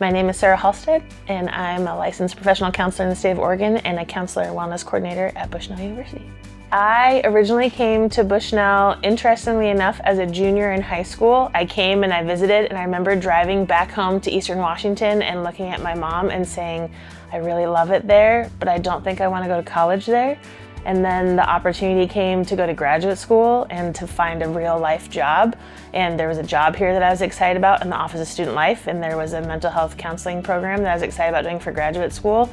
My name is Sarah Halstead, and I'm a licensed professional counselor in the state of Oregon and a counselor and wellness coordinator at Bushnell University. I originally came to Bushnell, interestingly enough, as a junior in high school. I came and I visited, and I remember driving back home to Eastern Washington and looking at my mom and saying, I really love it there, but I don't think I want to go to college there. And then the opportunity came to go to graduate school and to find a real life job. And there was a job here that I was excited about in the Office of Student Life, and there was a mental health counseling program that I was excited about doing for graduate school.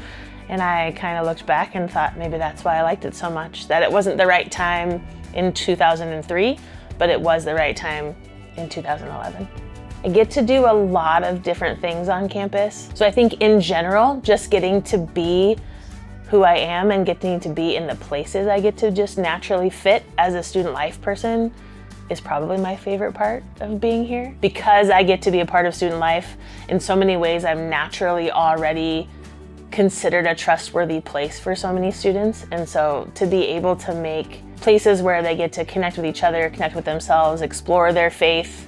And I kind of looked back and thought maybe that's why I liked it so much, that it wasn't the right time in 2003, but it was the right time in 2011. I get to do a lot of different things on campus. So I think in general, just getting to be who I am and getting to be in the places I get to just naturally fit as a student life person is probably my favorite part of being here. Because I get to be a part of student life, in so many ways I'm naturally already considered a trustworthy place for so many students. And so to be able to make places where they get to connect with each other, connect with themselves, explore their faith,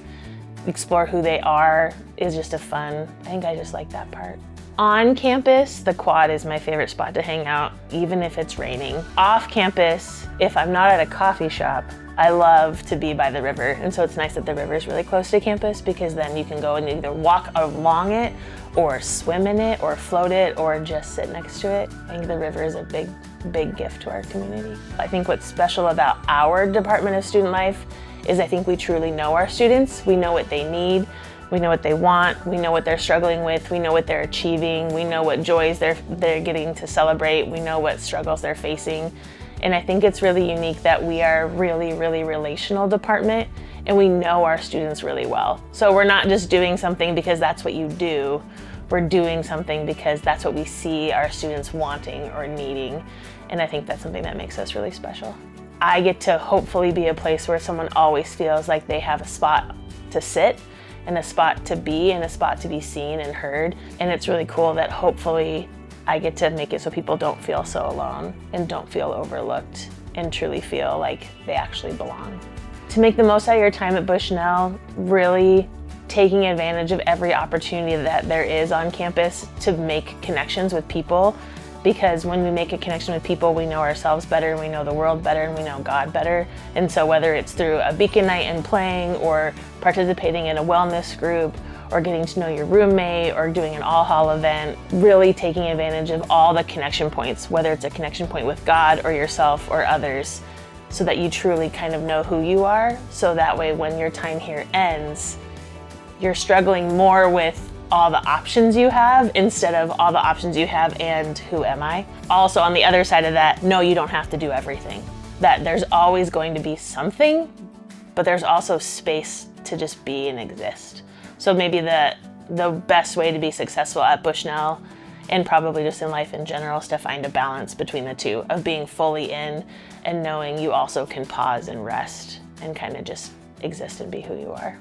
explore who they are is just a fun, I think I just like that part. On campus, the quad is my favorite spot to hang out, even if it's raining. Off campus, if I'm not at a coffee shop, I love to be by the river. And so it's nice that the river is really close to campus, because then you can go and either walk along it or swim in it or float it or just sit next to it. I think the river is a big gift to our community. I think what's special about our Department of Student Life is I think we truly know our students. We know what they need. We know what they want, we know what they're struggling with, we know what they're achieving, we know what joys they're getting to celebrate, we know what struggles they're facing. And I think it's really unique that we are a really relational department, and we know our students really well. So we're not just doing something because that's what you do, we're doing something because that's what we see our students wanting or needing. And I think that's something that makes us really special. I get to hopefully be a place where someone always feels like they have a spot to sit, and a spot to be, and a spot to be seen and heard. And it's really cool that hopefully I get to make it so people don't feel so alone and don't feel overlooked and truly feel like they actually belong. To make the most out of your time at Bushnell, really taking advantage of every opportunity that there is on campus to make connections with people, because when we make a connection with people, we know ourselves better, and we know the world better, and we know God better. And so whether it's through a beacon night and playing, or participating in a wellness group, or getting to know your roommate, or doing an all-hall event, really taking advantage of all the connection points, whether it's a connection point with God or yourself or others, so that you truly kind of know who you are. So that way when your time here ends, you're struggling more with all the options you have instead of all the options you have and who am I. Also on the other side of that, no, you don't have to do everything. That there's always going to be something, but there's also space to just be and exist. So maybe the best way to be successful at Bushnell, and probably just in life in general, is to find a balance between the two, of being fully in and knowing you also can pause and rest and kind of just exist and be who you are.